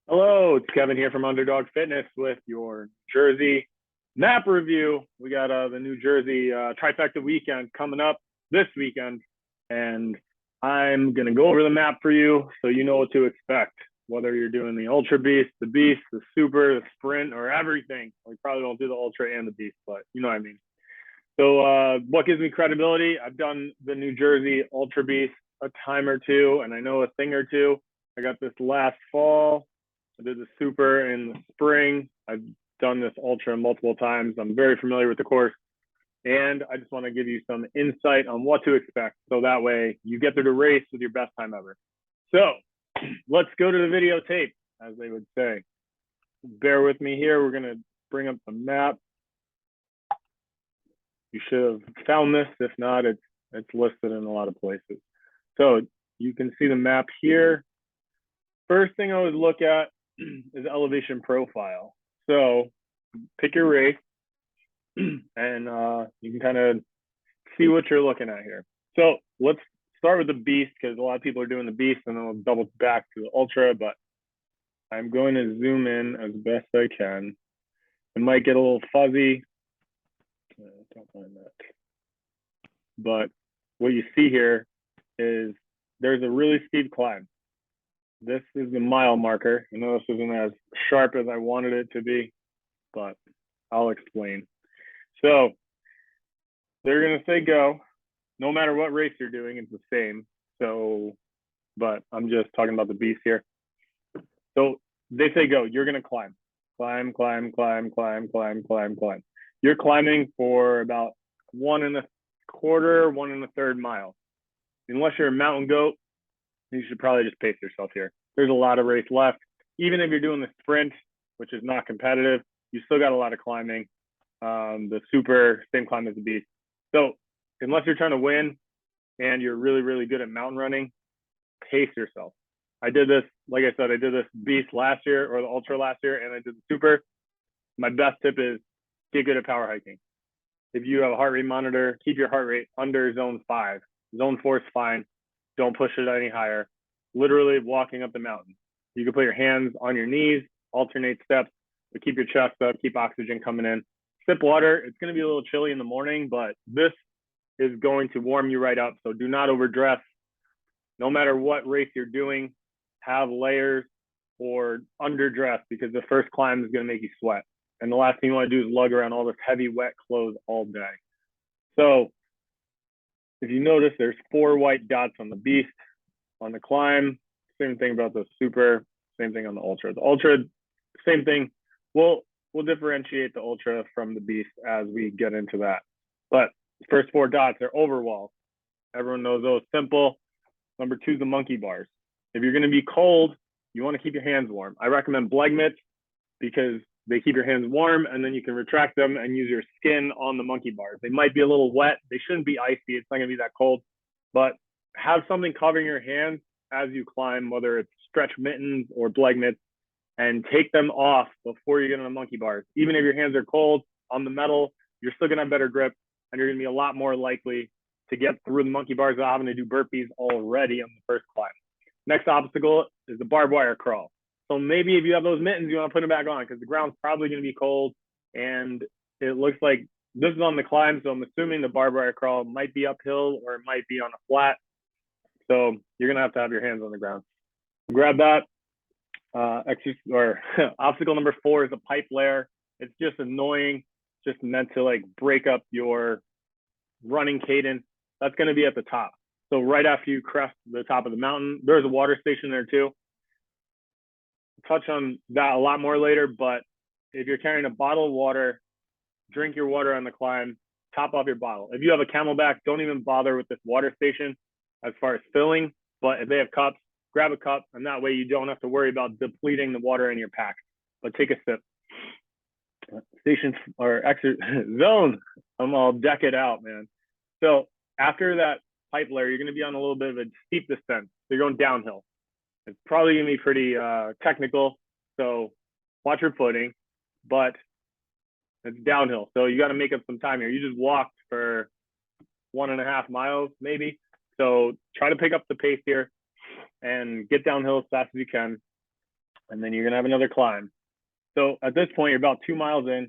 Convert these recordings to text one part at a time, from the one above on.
Hello, it's Kevin here from Underdog Fitness with your Jersey map review. We got the New Jersey Trifecta Weekend coming up this weekend, and I'm going to go over the map for you so you know what to expect, whether you're doing the Ultra Beast, the Super, the Sprint, or everything. We probably don't do the Ultra and the Beast, but you know what I mean. So what gives me credibility? I've done the New Jersey Ultra Beast a time or two, and I know a thing or two. I got this last fall. I did the Super in the spring. I've done this Ultra multiple times. I'm very familiar with the course. And I just want to give you some insight on what to expect. So that way you get through the race with your best time ever. So let's go to the videotape, as they would say. Bear with me here. We're going to bring up the map. You should have found this. If not, it's listed in a lot of places. So you can see the map here. First thing I would look at is elevation profile. So pick your race and you can kind of see what you're looking at here. So let's start with the Beast because a lot of people are doing the Beast and then we'll double back to the Ultra, but I'm going to zoom in as best I can. It might get a little fuzzy. Don't mind that. But what you see here is there's a really steep climb. This is the mile marker. I know this isn't as sharp as I wanted it to be, but I'll explain. So they're going to say go. No matter what race you're doing, it's the same. So, but I'm just talking about the Beast here. So they say go. You're going to climb. Climb, climb, climb, climb, climb, climb, climb. You're climbing for about 1 1/4, 1 1/3 miles. Unless you're a mountain goat, you should probably just pace yourself here. There's a lot of race left. Even if you're doing the sprint, which is not competitive, you still got a lot of climbing. The Super, same climb as the Beast. So unless you're trying to win and you're really, really good at mountain running, pace yourself. I did this, like I said, I did this Beast last year or the Ultra last year, and I did the Super. My best tip is get good at power hiking. If you have a heart rate monitor, keep your heart rate under zone 5. Zone 4 is fine. Don't push it any higher. Literally walking up the mountain. You can put your hands on your knees, alternate steps, but keep your chest up, keep oxygen coming in. Sip water. It's going to be a little chilly in the morning, but this is going to warm you right up. So do not overdress. No matter what race you're doing, have layers or underdress because the first climb is going to make you sweat. And the last thing you want to do is lug around all this heavy, wet clothes all day. So if you notice, there's 4 white dots on the Beast. On the climb, same thing about the Super, same thing on the Ultra. The Ultra, same thing. We'll differentiate the Ultra from the Beast as we get into that. But the first 4 dots are overwalls. Everyone knows those. Simple. Number 2 is the monkey bars. If you're going to be cold, you want to keep your hands warm. I recommend mitts because they keep your hands warm and then you can retract them and use your skin on the monkey bars. They might be a little wet. They shouldn't be icy. It's not going to be that cold, but have something covering your hands as you climb, whether it's stretch mittens or mitts, and take them off before you get on the monkey bars. Even if your hands are cold on the metal, you're still going to have better grip and you're going to be a lot more likely to get through the monkey bars without having to do burpees already on the first climb. Next obstacle is the barbed wire crawl. So maybe if you have those mittens, you want to put them back on because the ground's probably going to be cold and it looks like this is on the climb. So I'm assuming the barbed wire crawl might be uphill or it might be on a flat. So you're going to have your hands on the ground. Grab that. Obstacle number 4 is a pipe layer. It's just annoying, just meant to like break up your running cadence. That's going to be at the top. So right after you crest the top of the mountain, there's a water station there too. Touch on that a lot more later, but if you're carrying a bottle of water, drink your water on the climb, top off your bottle. If you have a Camelback, don't even bother with this water station as far as filling, but if they have cups, grab a cup, and that way you don't have to worry about depleting the water in your pack, but take a sip. Station or exit zone, I'm all deck it out, man. So after that pipe layer, you're going to be on a little bit of a steep descent. So you're going downhill. It's probably going to be pretty technical, so watch your footing, but it's downhill. So you got to make up some time here. You just walked for 1.5 miles, maybe. So try to pick up the pace here and get downhill as fast as you can. and then you're gonna have another climb. So at this point, you're about 2 miles in.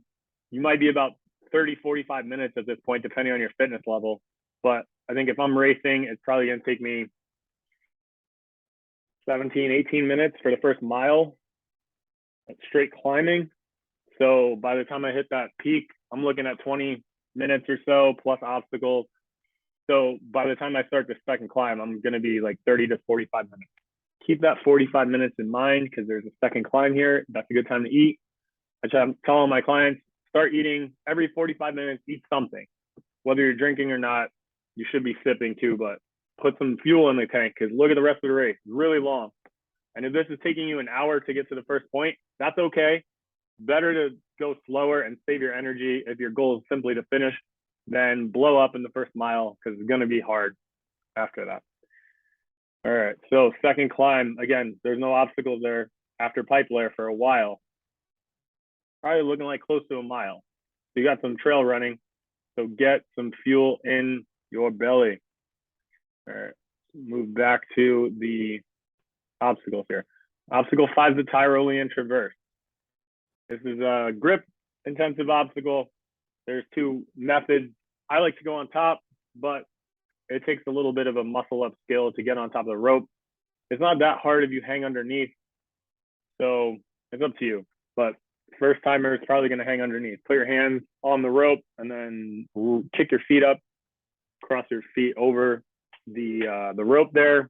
You might be about 30, 45 minutes at this point, depending on your fitness level. But I think if I'm racing, it's probably gonna take me 17, 18 minutes for the first mile, straight climbing. So by the time I hit that peak, I'm looking at 20 minutes or so plus obstacles. So by the time I start the second climb, I'm going to be like 30 to 45 minutes. Keep that 45 minutes in mind because there's a second climb here. That's a good time to eat. I'm telling my clients, start eating every 45 minutes, eat something. Whether you're drinking or not, you should be sipping too, but put some fuel in the tank because look at the rest of the race. It's really long. And if this is taking you an hour to get to the first point, that's okay. Better to go slower and save your energy if your goal is simply to finish than blow up in the first mile because it's going to be hard after that. All right, so second climb, again, there's no obstacles there after pipe layer for a while. Probably looking like close to a mile. So you got some trail running, so get some fuel in your belly. All right, move back to the obstacles here. Obstacle 5 is the Tyrolian traverse. This is a grip intensive obstacle. There's 2 methods. I like to go on top, but it takes a little bit of a muscle up skill to get on top of the rope. It's not that hard if you hang underneath. So it's up to you. But first timer is probably going to hang underneath. Put your hands on the rope and then kick your feet up, cross your feet over the rope there,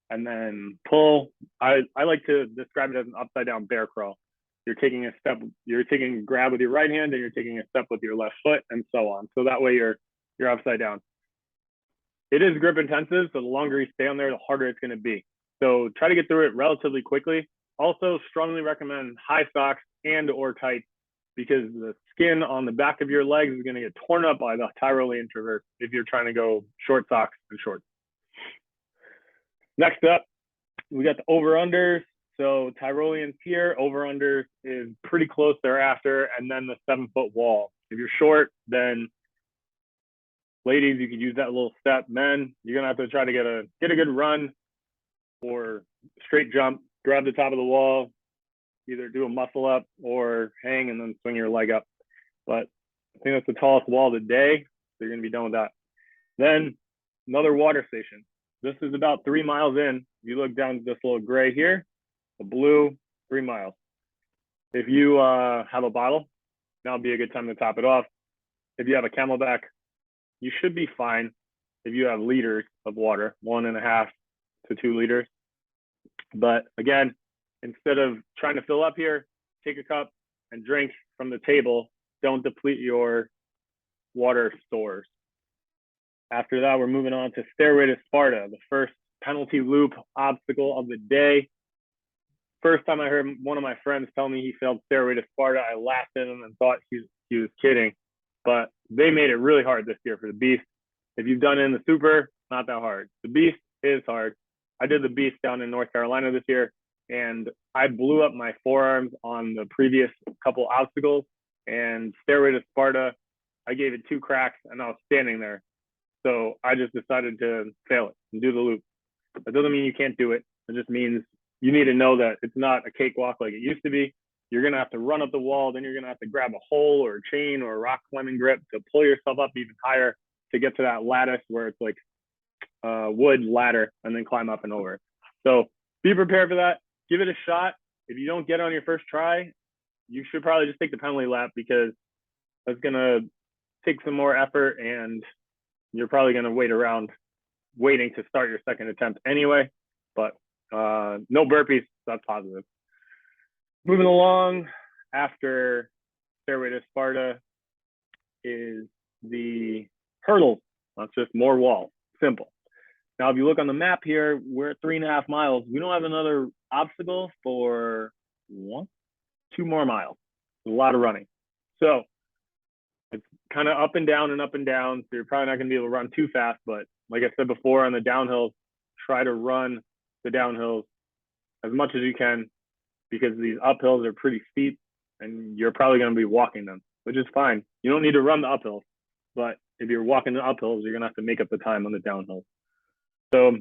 and then pull. I like to describe it as an upside down bear crawl. You're taking a step, you're taking a grab with your right hand, and you're taking a step with your left foot, and so on. So that way you're upside down. It is grip intensive, so the longer you stay on there, the harder it's going to be. So try to get through it relatively quickly. Also, strongly recommend high socks and or tights because the skin on the back of your legs is going to get torn up by the Tyrolian traverse if you're trying to go short socks and shorts. Next up, we got the over-unders. So Tyrolians here, over-unders is pretty close thereafter, and then the 7-foot wall. If you're short, then ladies, you could use that little step. Men, you're gonna have to try to get a good run or straight jump, grab the top of the wall, either do a muscle up or hang and then swing your leg up. But I think that's the tallest wall of the day, so you're gonna be done with that. Then another water station. This is about 3 miles in. You look down this little gray here, the blue, 3 miles. If you have a bottle, that'll be a good time to top it off. If you have a Camelback, you should be fine. If you have liters of water, 1.5 to 2 liters. But again, instead of trying to fill up here, take a cup and drink from the table. Don't deplete your water stores. After that, we're moving on to Stairway to Sparta, the first penalty loop obstacle of the day. First time I heard one of my friends tell me he failed Stairway to Sparta, I laughed at him and thought he was kidding. But they made it really hard this year for the Beast. If you've done it in the Super, not that hard. The Beast is hard. I did the Beast down in North Carolina this year, and I blew up my forearms on the previous couple obstacles. And Stairway to Sparta, I gave it 2 cracks, and I was standing there. So I just decided to fail it and do the loop. That doesn't mean you can't do it. It just means you need to know that it's not a cakewalk like it used to be. You're going to have to run up the wall. Then you're going to have to grab a hole or a chain or a rock climbing grip to pull yourself up even higher to get to that lattice where it's like a wood ladder and then climb up and over. So be prepared for that. Give it a shot. If you don't get it on your first try, you should probably just take the penalty lap because that's going to take some more effort and you're probably going to wait around waiting to start your second attempt anyway. But no burpees. That's positive. Moving along after Stairway to Sparta is the hurdles. That's just more walls. Simple. Now, if you look on the map here, we're at 3.5 miles. We don't have another obstacle for 2 more miles. There's a lot of running. So it's kind of up and down and up and down. So you're probably not going to be able to run too fast. But like I said before on the downhills, try to run the downhills as much as you can because these uphills are pretty steep and you're probably going to be walking them, which is fine. You don't need to run the uphills, but if you're walking the uphills, you're going to have to make up the time on the downhills. So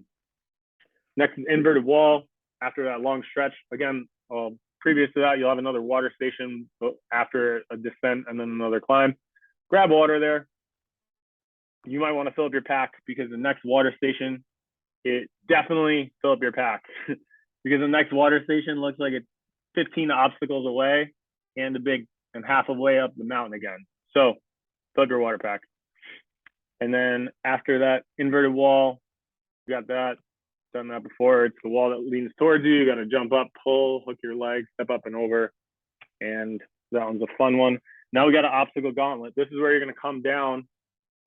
next is inverted wall. After that long stretch, again, I'll previous to that, you'll have another water station after a descent and then another climb. Grab water there. You might want to fill up your pack because the next water station, it definitely fill up your pack because the next water station looks like it's 15 obstacles away and half of way up the mountain again. So fill up your water pack. And then after that inverted wall, you got that, done that before. It's the wall that leans towards you. You got to jump up, pull, hook your legs, step up and over. And that one's a fun one. Now we got an obstacle gauntlet. This is where you're going to come down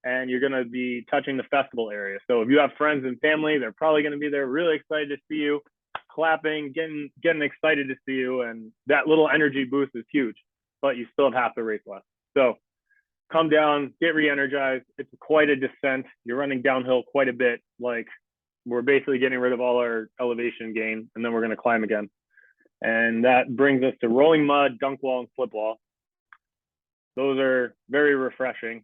and you're going to be touching the festival area. So if you have friends and family, they're probably going to be there really excited to see you, clapping, getting excited to see you. And that little energy boost is huge, but you still have half the race left. So come down, get re-energized. It's quite a descent. You're running downhill quite a bit. Like we're basically getting rid of all our elevation gain, and then we're going to climb again. And that brings us to rolling mud, dunk wall, and slip wall. Those are very refreshing,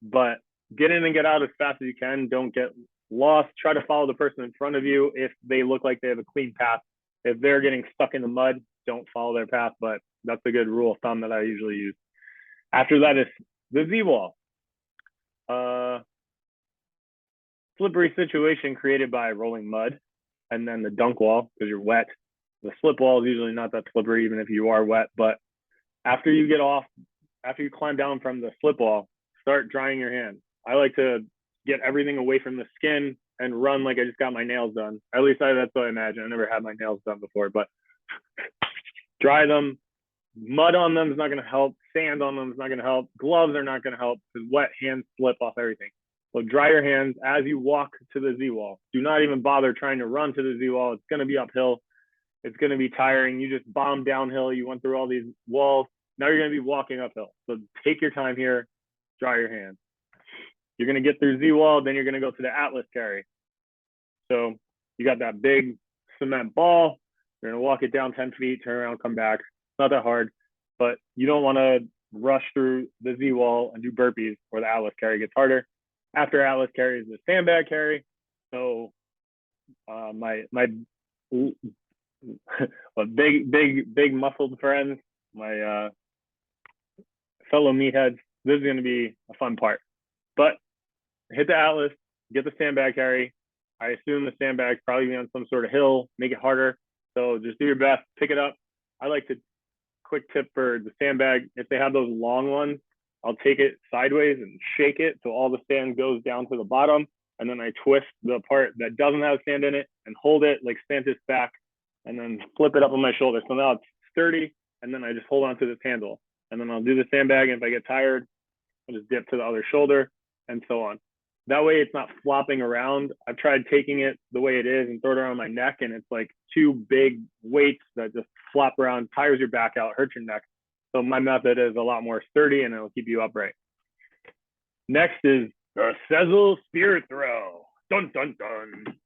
but get in and get out as fast as you can. Don't get lost. Try to follow the person in front of you if they look like they have a clean path. If they're getting stuck in the mud, don't follow their path, but that's a good rule of thumb that I usually use. After that is the Z-wall. Slippery situation created by rolling mud, and then the dunk wall because you're wet. The slip wall is usually not that slippery even if you are wet, but after you climb down from the slip wall, start drying your hands. I like to get everything away from the skin and run like I just got my nails done. At least that's what I imagine. I never had my nails done before, but dry them. Mud on them is not going to help. Sand on them is not going to help. Gloves are not going to help because wet hands slip off everything. So dry your hands as you walk to the Z-wall. Do not even bother trying to run to the Z-wall. It's going to be uphill. It's going to be tiring. You just bombed downhill. You went through all these walls. Now you're going to be walking uphill. So take your time here. Dry your hands. You're going to get through Z-wall. Then you're going to go to the Atlas carry. So you got that big cement ball. You're going to walk it down 10 feet, turn around, come back. Not that hard, but you don't want to rush through the Z-wall and do burpees or the Atlas carry gets harder. After Atlas carry is the sandbag carry. So my big muscled friends, my fellow meatheads, this is going to be a fun part. But hit the Atlas, get the sandbag carry. I assume the sandbag's probably be on some sort of hill, make it harder. So just do your best, pick it up. I like to quick tip for the sandbag, if they have those long ones, I'll take it sideways and shake it so all the sand goes down to the bottom, and then I twist the part that doesn't have sand in it and hold it like Santa's back, and then flip it up on my shoulder. So now it's sturdy, and then I just hold on to this handle, and then I'll do the sandbag, and if I get tired, I'll just dip to the other shoulder, and so on. That way it's not flopping around. I've tried taking it the way it is and throw it around my neck, and it's like two big weights that just flop around, tires your back out, hurts your neck. So my method is a lot more sturdy and it'll keep you upright. Next is the Sizzle spear throw. Dun, dun, dun.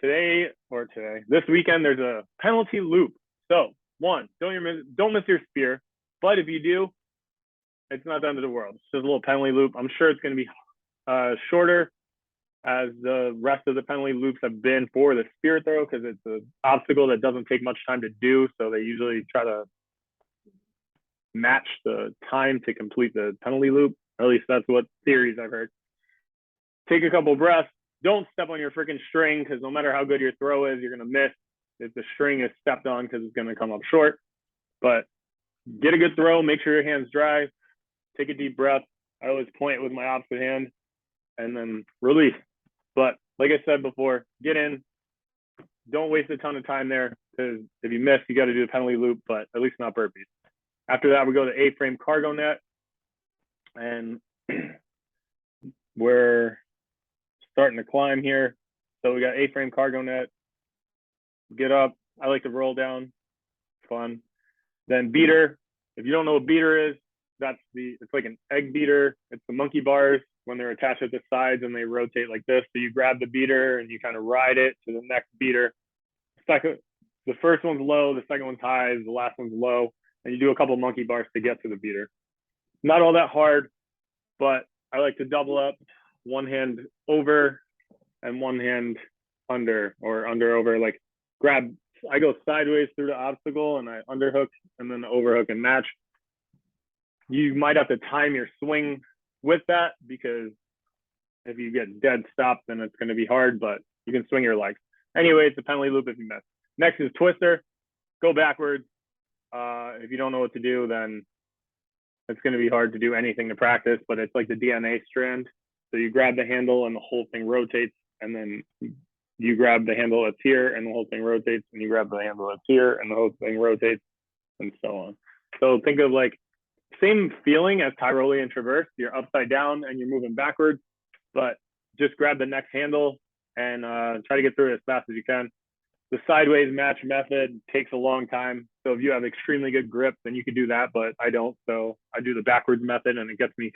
This weekend, there's a penalty loop. So one, don't miss your spear. But if you do, it's not the end of the world. It's just a little penalty loop. I'm sure it's going to be shorter as the rest of the penalty loops have been for the spear throw because it's an obstacle that doesn't take much time to do. So they usually try to match the time to complete the penalty loop. Or at least that's what theories I've heard. Take a couple breaths. Don't step on your freaking string because no matter how good your throw is, you're going to miss if the string is stepped on because it's going to come up short. But get a good throw. Make sure your hand's dry. Take a deep breath. I always point with my opposite hand and then release. But like I said before, get in. Don't waste a ton of time there because if you miss, you got to do the penalty loop, but at least not burpees. After that, we go to A-frame cargo net, and we're starting to climb here. So we got A-frame cargo net. Get up. I like to roll down. Fun. Then beater. If you don't know what beater is, it's like an egg beater. It's the monkey bars when they're attached at the sides and they rotate like this. So you grab the beater and you kind of ride it to the next beater. The first one's low, the second one's high, the last one's low. And you do a couple monkey bars to get to the beater. Not all that hard, but I like to double up, one hand over and one hand under or under over, like grab I go sideways through the obstacle and I underhook and then overhook and match. You might have to time your swing with that because if you get dead stop, then it's going to be hard, but you can swing your legs. Anyway, it's a penalty loop if you miss. Next is twister. Go backwards. If you don't know what to do, then it's going to be hard to do anything to practice, but it's like the DNA strand. So you grab the handle and the whole thing rotates, and then you grab the handle that's here and the whole thing rotates, and you grab the handle that's here and the whole thing rotates, and so on. So think of like same feeling as Tyrolian traverse. You're upside down and you're moving backwards, but just grab the next handle and try to get through it as fast as you can. The sideways match method takes a long time. So if you have extremely good grip, then you can do that, but I don't. So I do the backwards method and it gets me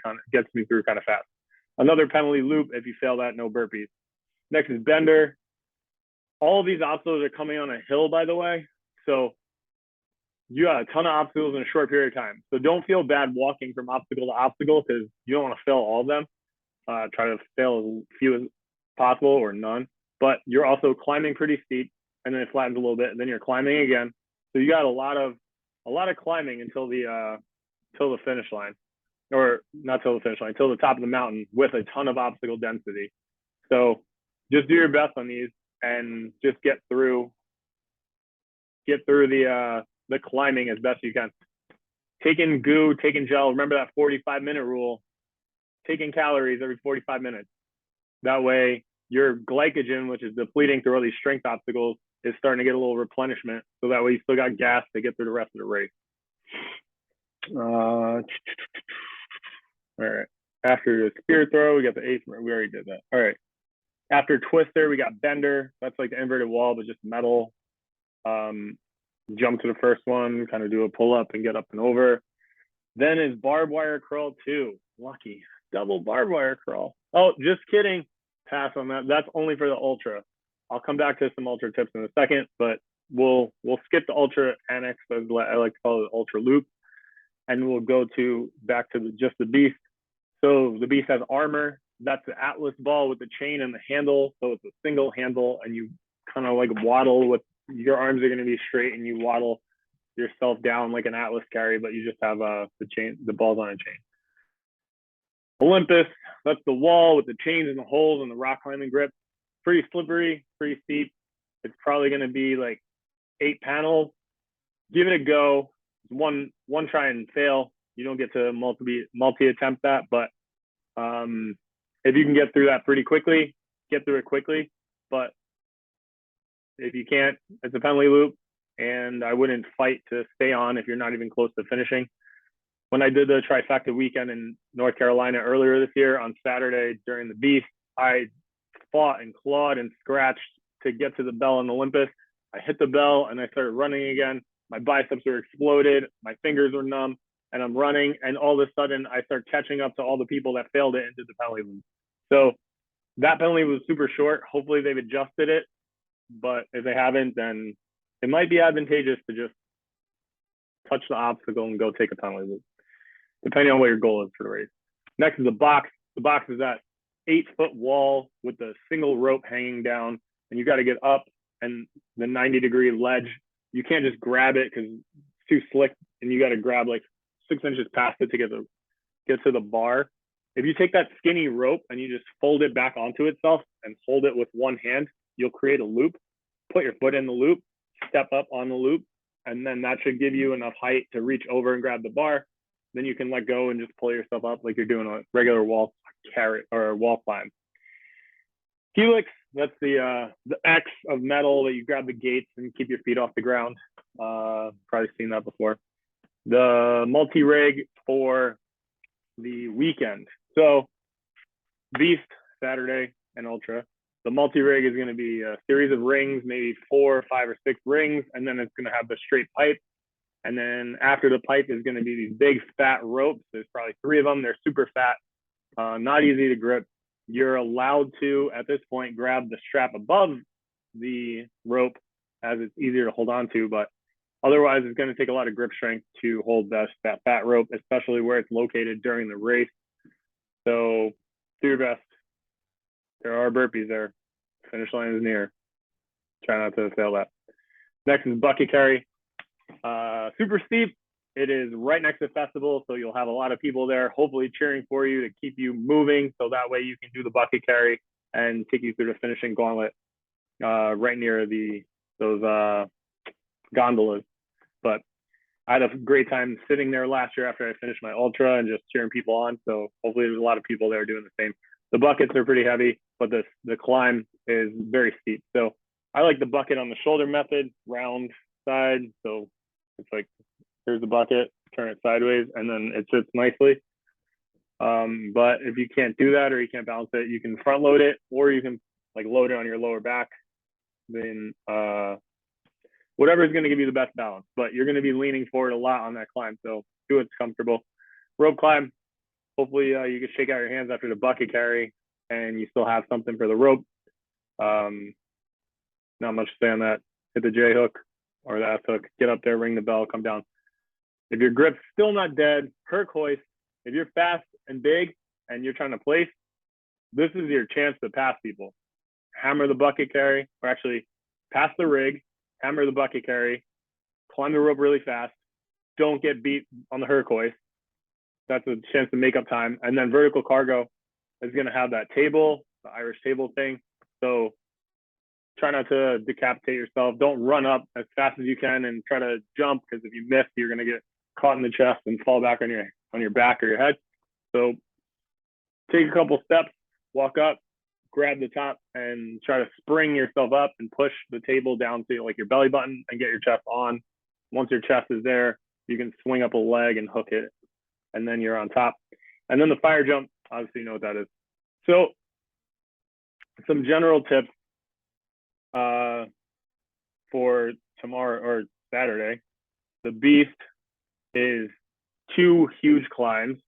through kind of fast. Another penalty loop. If you fail that, no burpees. Next is bender. All of these obstacles are coming on a hill, by the way. So you got a ton of obstacles in a short period of time. So don't feel bad walking from obstacle to obstacle because you don't want to fail all of them. Try to fail as few as possible or none. But you're also climbing pretty steep, and then it flattens a little bit, and then you're climbing again. So you got a lot of climbing until the finish line, or not till the finish line, till the top of the mountain with a ton of obstacle density. So just do your best on these and just get through the climbing as best you can. Taking goo, taking gel. Remember that 45-minute rule. Taking calories every 45 minutes. That way, your glycogen, which is depleting through all these strength obstacles, is starting to get a little replenishment. So that way, you still got gas to get through the rest of the race. All right. After the spear throw, we got the eighth. We already did that. All right. After twister, we got bender. That's like the inverted wall, but just metal. Jump to the first one, kind of do a pull up and get up and over. Then is barbed wire crawl 2. Lucky. Double barbed wire crawl. Oh, just kidding. Pass on that. That's only for the ultra. I'll come back to some ultra tips in a second, but we'll skip the ultra annex, as I like to call it, ultra loop, and we'll go back to just the beast. So the beast has armor. That's the Atlas ball with the chain and the handle. So it's a single handle, and you kind of like waddle with your arms are going to be straight, and you waddle yourself down like an Atlas carry, but you just have the balls on a chain. Olympus, that's the wall with the chains and the holes and the rock climbing grip. Pretty slippery, pretty steep. It's probably going to be like 8 panels. Give it a go. One try and fail. You don't get to multi-attempt that, but if you can get through that pretty quickly, get through it quickly. But if you can't, it's a penalty loop, and I wouldn't fight to stay on if you're not even close to finishing. When I did the Trifecta Weekend in North Carolina earlier this year on Saturday during the Beast, I fought and clawed and scratched to get to the bell on Olympus. I hit the bell and I started running again. My biceps were exploded. My fingers were numb, and I'm running. And all of a sudden, I start catching up to all the people that failed it and did the penalty loop. So that penalty was super short. Hopefully, they've adjusted it. But if they haven't, then it might be advantageous to just touch the obstacle and go take a penalty loop, depending on what your goal is for the race. Next is the box. The box is that 8-foot wall with the single rope hanging down, and you got to get up and the 90-degree ledge. You can't just grab it because it's too slick, and you got to grab like 6 inches past it to get to the bar. If you take that skinny rope and you just fold it back onto itself and hold it with one hand, you'll create a loop. Put your foot in the loop, step up on the loop, and then that should give you enough height to reach over and grab the bar. Then you can let go and just pull yourself up like you're doing a regular wall carry or wall climb. Helix, that's the X of metal that you grab the gates and keep your feet off the ground. Probably seen that before. The multi-rig for the weekend. So Beast, Saturday, and Ultra. The multi-rig is going to be a series of rings, maybe 4, 5, or 6 rings, and then it's going to have the straight pipe. And then after the pipe is going to be these big fat ropes. There's probably 3 of them. They're super fat, not easy to grip. You're allowed to, at this point, grab the strap above the rope as it's easier to hold on to, but otherwise it's going to take a lot of grip strength to hold that fat rope, especially where it's located during the race. So do your best. There are burpees there. Finish line is near. Try not to fail that. Next is Bucky Carry. Super steep. It is right next to the festival, so you'll have a lot of people there, hopefully cheering for you to keep you moving, so that way you can do the Bucky Carry and take you through the finishing gauntlet right near those gondolas. But I had a great time sitting there last year after I finished my ultra and just cheering people on. So hopefully there's a lot of people there doing the same. The buckets are pretty heavy, but the climb is very steep. So I like the bucket on the shoulder method, round side. So it's like, here's the bucket, turn it sideways, and then it sits nicely. But if you can't do that or you can't balance it, you can front load it, or you can like load it on your lower back. Then whatever is going to give you the best balance, but you're going to be leaning forward a lot on that climb. So do what's comfortable. Rope climb. Hopefully you can shake out your hands after the bucket carry and you still have something for the rope. Not much to say on that. Hit the J hook or the S hook, get up there, ring the bell, come down. If your grip's still not dead, Kirk hoist. If you're fast and big and you're trying to place, this is your chance to pass people. Hammer the bucket carry, or actually pass the rig, hammer the bucket carry, climb the rope really fast, don't get beat on the Herc hoist. That's a chance to make up time. And then vertical cargo is going to have that table, the Irish table thing. So try not to decapitate yourself. Don't run up as fast as you can and try to jump, because if you miss, you're going to get caught in the chest and fall back on your back or your head. So take a couple steps, walk up, grab the top, and try to spring yourself up and push the table down to like your belly button and get your chest on. Once your chest is there, you can swing up a leg and hook it, and then you're on top. And then the fire jump, obviously you know what that is. So some general tips for tomorrow or Saturday. The beast is 2 huge climbs.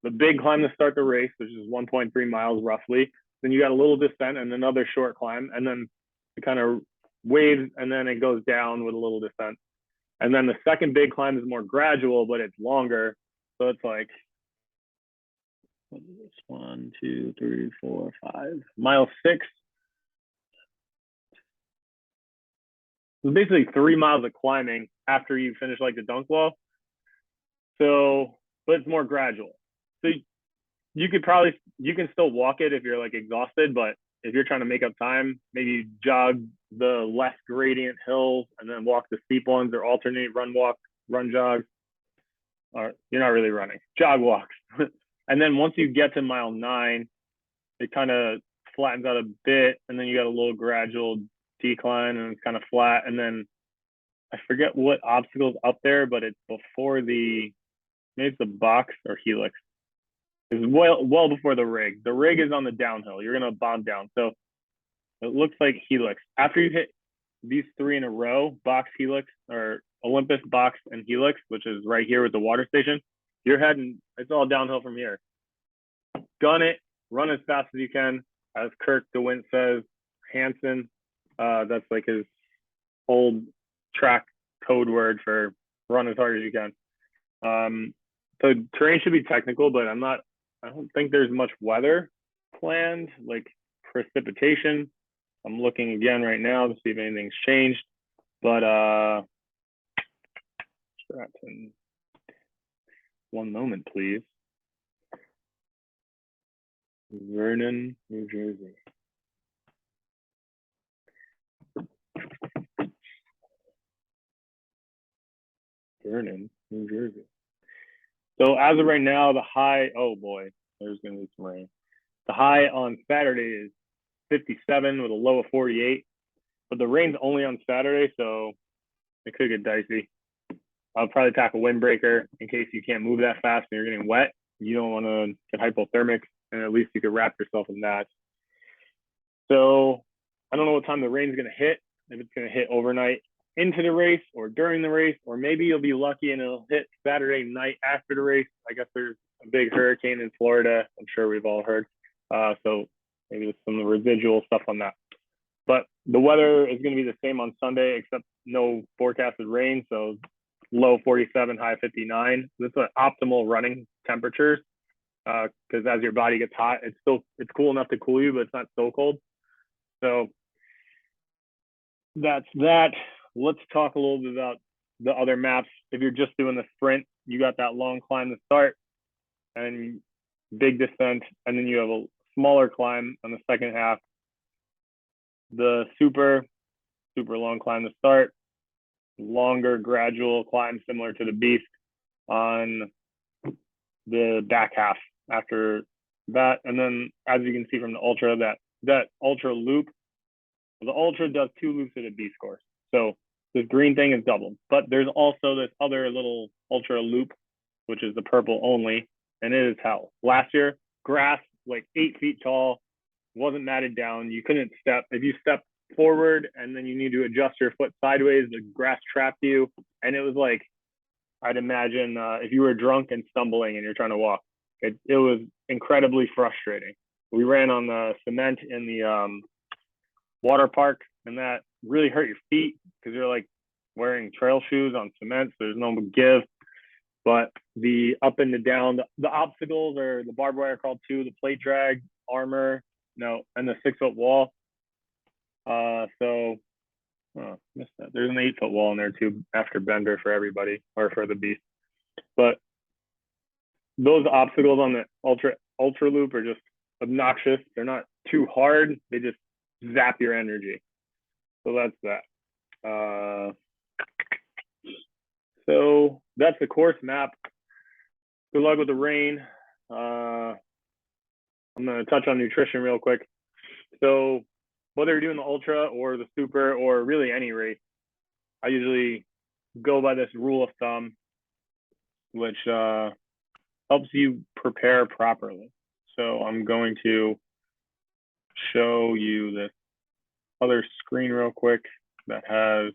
The big climb to start the race, which is 1.3 miles roughly. Then you got a little descent and another short climb, and then it kind of waves, and then it goes down with a little descent. And then the second big climb is more gradual, but it's longer. So it's like 1, 2, 3, 4, 5, mile 6. It's basically 3 miles of climbing after you finish like the dunk wall. So, but it's more gradual. So you can still walk it if you're like exhausted, but if you're trying to make up time, maybe jog the less gradient hills and then walk the steep ones, or alternate run, walk, run, jog. Or you're not really running, jog walks. And then once you get to mile 9, it kind of flattens out a bit, and then you got a little gradual decline, and it's kind of flat. And then I forget what obstacle's up there, but it's before maybe it's the box or helix. It's well before the rig. The rig is on the downhill. You're gonna bomb down. So it looks like helix. After you hit these 3 in a row, box, helix, or Olympus, box, and helix, which is right here with the water station, you're heading, it's all downhill from here. Gun it, run as fast as you can. As Kirk DeWint says, Hansen, that's like his old track code word for run as hard as you can. So terrain should be technical, but I don't think there's much weather planned, like precipitation. I'm looking again right now to see if anything's changed, but Stratton, one moment, please. Vernon, New Jersey. Vernon, New Jersey. So as of right now, the high, oh boy, there's going to be some rain. The high on Saturday is 57 with a low of 48, but the rain's only on Saturday, so it could get dicey. I'll probably pack a windbreaker in case you can't move that fast and you're getting wet. You don't want to get hypothermic, and at least you could wrap yourself in that. So I don't know what time the rain's going to hit, if it's going to hit overnight into the race or during the race, or maybe you'll be lucky and it'll hit Saturday night after the race. I guess there's a big hurricane in Florida. I'm sure we've all heard. So maybe there's some residual stuff on that. But the weather is going to be the same on Sunday, except no forecasted rain. So low 47, high 59. This is optimal running temperatures, because as your body gets hot, it's cool enough to cool you, but it's not so cold. So that's that. let's talk a little bit about the other maps. If you're just doing the sprint, you got that long climb to start and big descent, and then you have a smaller climb on the second half. The super long climb to start, longer gradual climb similar to the beast on the back half after that. And then as you can see from the ultra, that ultra loop, the ultra does 2 loops at a beast course. So this green thing is doubled, but there's also this other little ultra loop, which is the purple only, and it is hell. Last year, grass like 8 feet tall, wasn't matted down. You couldn't step. If you step forward and then you need to adjust your foot sideways, the grass trapped you. And it was like, I'd imagine if you were drunk and stumbling and you're trying to walk, it was incredibly frustrating. We ran on the cement in the water park, and that really hurt your feet because you're like wearing trail shoes on cement, so there's no give. But the up and the down, the obstacles are the barbed wire crawled too, the plate drag, armor, and the 6-foot wall. Missed that. There's an 8-foot wall in there too after bender for everybody or for the beast. But those obstacles on the ultra loop are just obnoxious. They're not too hard. They just zap your energy. So that's that. So that's the course map. Good luck with the rain. I'm going to touch on nutrition real quick. So whether you're doing the ultra or the super or really any race, I usually go by this rule of thumb, which helps you prepare properly. So I'm going to show you this other screen real quick that has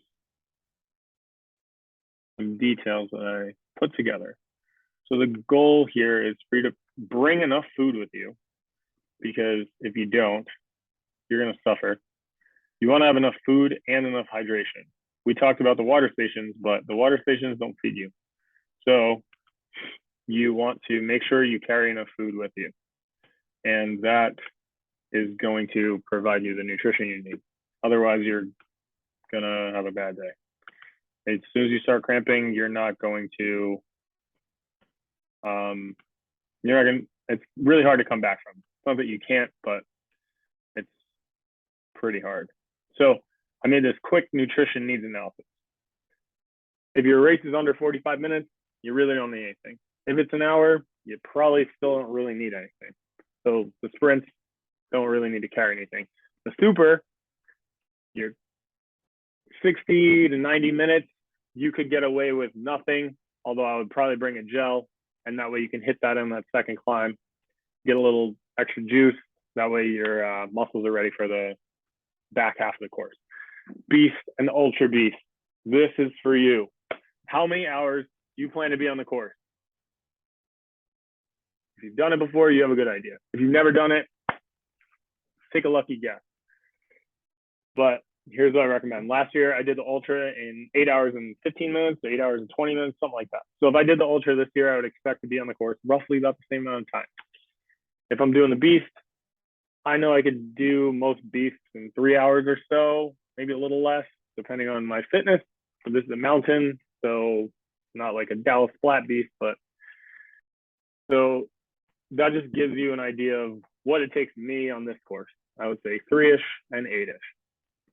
some details that I put together. So the goal here is for you to bring enough food with you, because if you don't, you're going to suffer. You want to have enough food and enough hydration. We talked about the water stations, but the water stations don't feed you. So you want to make sure you carry enough food with you. And that is going to provide you the nutrition you need. Otherwise, you're going to have a bad day. As soon as you start cramping, you're not going to, it's really hard to come back from. It's not that you can't, but it's pretty hard. So I made this quick nutrition needs analysis. If your race is under 45 minutes, you really don't need anything. If it's an hour, you probably still don't really need anything. So the sprints don't really need to carry anything. The super, you're 60 to 90 minutes, you could get away with nothing, although I would probably bring a gel, and that way you can hit that in that second climb, get a little extra juice. That way your muscles are ready for the back half of the course. Beast and Ultra Beast, this is for you. How many hours do you plan to be on the course? If you've done it before, you have a good idea. If you've never done it, take a lucky guess. But here's what I recommend. Last year, I did the Ultra in 8 hours and 15 minutes, 8 hours and 20 minutes, something like that. So if I did the Ultra this year, I would expect to be on the course roughly about the same amount of time. If I'm doing the Beast, I know I could do most beasts in 3 hours or so, maybe a little less, depending on my fitness. But this is a mountain, so not like a Dallas flat beast, but so that just gives you an idea of what it takes me on this course. I would say 3-ish and 8-ish.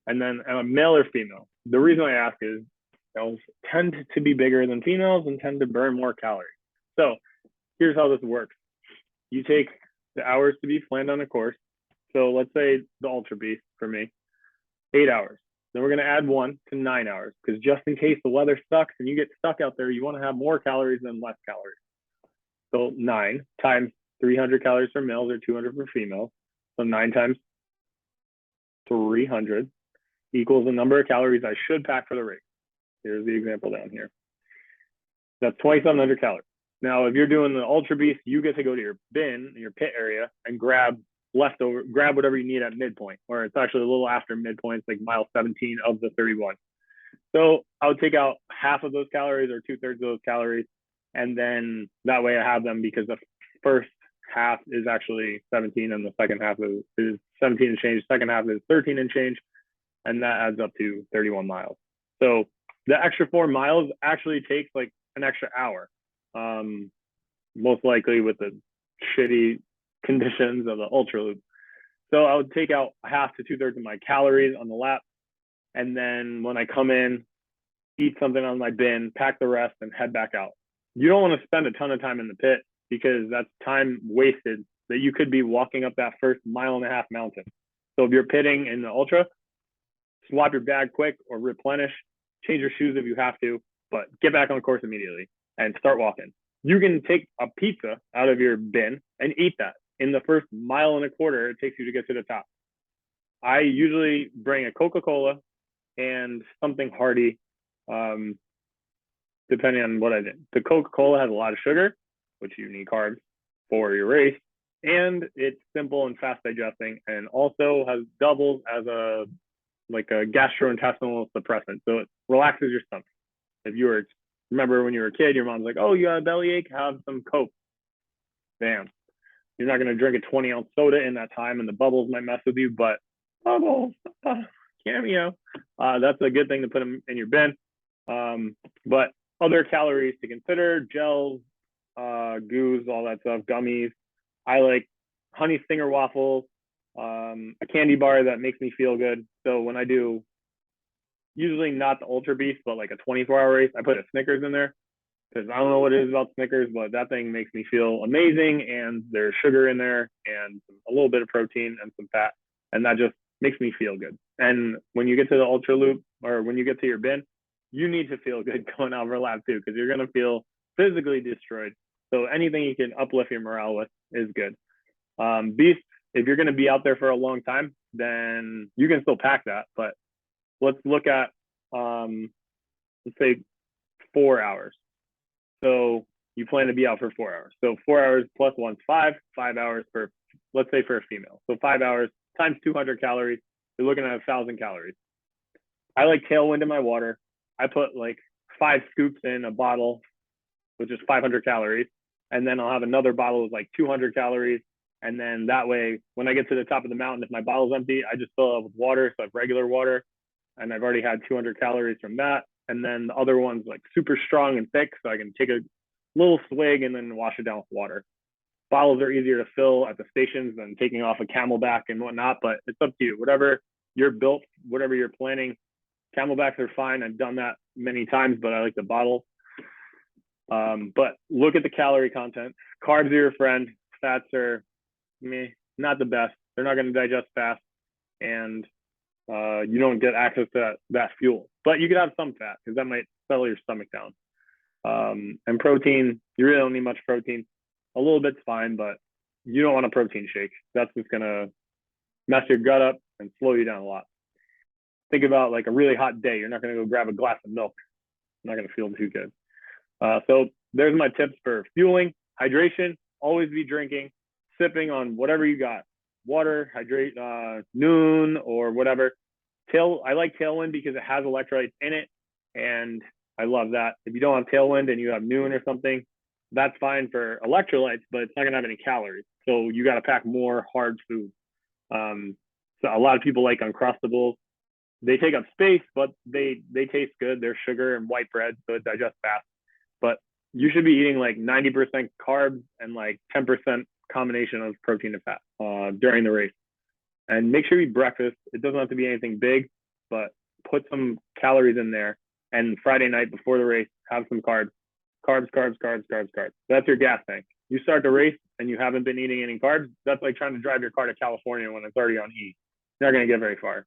And then male or female. The reason I ask is males tend to be bigger than females and tend to burn more calories. So here's how this works. You take the hours to be planned on a course. So let's say the Ultra Beast for me, 8 hours. Then we're going to add 1 to 9 hours, because just in case the weather sucks and you get stuck out there, you want to have more calories than less calories. So 9 times 300 calories for males or 200 for females. So 9 times 300 equals the number of calories I should pack for the race. Here's the example down here. That's 2,700 calories. Now, if you're doing the Ultra Beast, you get to go to your bin, your pit area, and grab whatever you need at midpoint, or it's actually a little after midpoint. It's like mile 17 of the 31. So I would take out half of those calories or 2/3 of those calories, and then that way I have them, because the first half is actually 17 and the second half is 17 and change. Second half is 13 and change, and that adds up to 31 miles. So the extra 4 miles actually takes like an extra hour, most likely with the shitty conditions of the ultra loop. So I would take out half to 2/3 of my calories on the lap. And then when I come in, eat something on my bin, pack the rest, and head back out. You don't want to spend a ton of time in the pit because that's time wasted that you could be walking up that first 1.5 mile mountain. So if you're pitting in the ultra, swap your bag quick or replenish, change your shoes if you have to, but get back on the course immediately and start walking. You can take a pizza out of your bin and eat that in the first 1.25 miles it takes you to get to the top. I usually bring a Coca-Cola and something hearty, depending on what I did. The Coca-Cola has a lot of sugar, which you need carbs for your race, and it's simple and fast digesting, and also has doubles as a gastrointestinal suppressant, so it relaxes your stomach. If you were, remember when you were a kid, your mom's like, "Oh, you have a bellyache? Have some Coke." Bam. You're not going to drink a 20-ounce soda in that time, and the bubbles might mess with you, but bubbles, cameo. That's a good thing to put them in your bin. But other calories to consider: gels, goos, all that stuff, gummies. I like honey stinger waffles, a candy bar that makes me feel good. So when I do, usually not the Ultra Beast, but like a 24-hour race, I put a Snickers in there because I don't know what it is about Snickers, but that thing makes me feel amazing. And there's sugar in there and a little bit of protein and some fat, and that just makes me feel good. And when you get to the Ultra Loop or when you get to your bin, you need to feel good going out for a lap too, because you're going to feel physically destroyed. So anything you can uplift your morale with is good. Beast, if you're going to be out there for a long time, then you can still pack that. But let's look at, let's say 4 hours. So you plan to be out for 4 hours. So 4 hours plus 1's 5 hours for, let's say for a female. So 5 hours times 200 calories, you're looking at 1,000 calories. I like tailwind in my water. I put like 5 scoops in a bottle, which is 500 calories. And then I'll have another bottle with like 200 calories. And then that way, when I get to the top of the mountain, if my bottle's empty, I just fill it up with water. So I have regular water. And I've already had 200 calories from that. And then the other one's like super strong and thick. So I can take a little swig and then wash it down with water. Bottles are easier to fill at the stations than taking off a Camelback and whatnot, but it's up to you. Whatever you're built, whatever you're planning. Camelbacks are fine. I've done that many times, but I like the bottle. But look at the calorie content. Carbs are your friend. Fats are not the best. They're not going to digest fast, and you don't get access to that fuel. But you could have some fat because that might settle your stomach down. And protein, you really don't need much protein. A little bit's fine, but you don't want a protein shake. That's just going to mess your gut up and slow you down a lot. Think about like a really hot day. You're not going to go grab a glass of milk. You're not going to feel too good. So there's my tips for fueling. Hydration, always be drinking, sipping on whatever you got. Water, hydrate, noon or whatever. I like Tailwind because it has electrolytes in it, and I love that. If you don't have Tailwind and you have noon or something, that's fine for electrolytes, but it's not going to have any calories. So you got to pack more hard food. So a lot of people like Uncrustables. They take up space, but they taste good. They're sugar and white bread, so it digests fast. But you should be eating like 90% carbs and like 10% combination of protein and fat during the race. And make sure you eat breakfast. It doesn't have to be anything big, but put some calories in there. And Friday night before the race, have some carbs. Carbs. That's your gas tank. You start the race and you haven't been eating any carbs. That's like trying to drive your car to California when it's already on E. You're not going to get very far.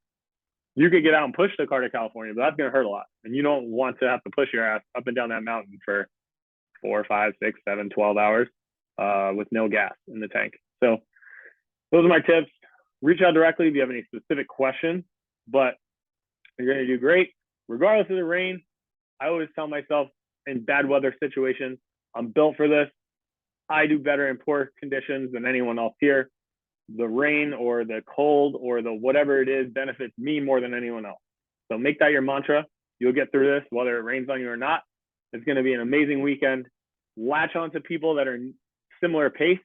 You could get out and push the car to California, but that's going to hurt a lot. And you don't want to have to push your ass up and down that mountain for 4, 5, 6, 7, 12 hours with no gas in the tank. So those are my tips. Reach out directly if you have any specific questions, but you're going to do great. Regardless of the rain, I always tell myself in bad weather situations, I'm built for this. I do better in poor conditions than anyone else here. The rain or the cold or the whatever it is benefits me more than anyone else. So make that your mantra. You'll get through this, whether it rains on you or not. It's going to be an amazing weekend. Latch on to people that are similar pace.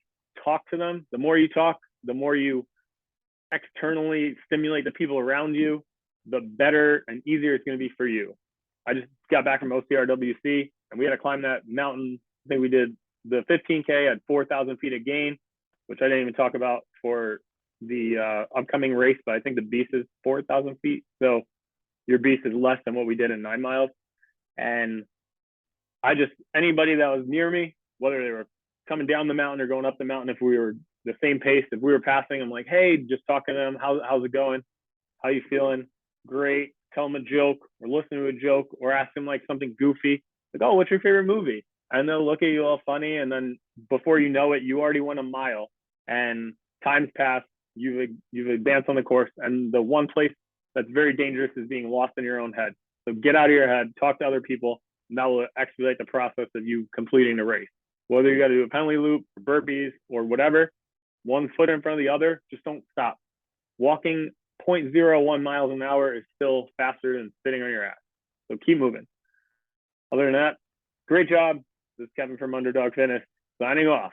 Talk to them. The more you talk, the more you externally stimulate the people around you, the better and easier it's going to be for you. I just got back from OCRWC and we had to climb that mountain. I think we did the 15K at 4,000 feet of gain, which I didn't even talk about for the upcoming race, but I think the beast is 4,000 feet. So your beast is less than what we did in 9 miles. And anybody that was near me, whether they were coming down the mountain or going up the mountain, if we were the same pace, if we were passing, I'm like, hey, just talking to them, how's it going? How you feeling? Great. Tell them a joke or listen to a joke or ask them like something goofy. Like, oh, what's your favorite movie? And they'll look at you all funny. And then before you know it, you already went a mile and time's passed. You've advanced on the course. And the one place that's very dangerous is being lost in your own head. So get out of your head, talk to other people, and that will expedite the process of you completing the race. Whether you got to do a penalty loop or burpees or whatever, one foot in front of the other, just don't stop. Walking 0.01 miles an hour is still faster than sitting on your ass. So keep moving. Other than that, great job. This is Kevin from Underdog Fitness signing off.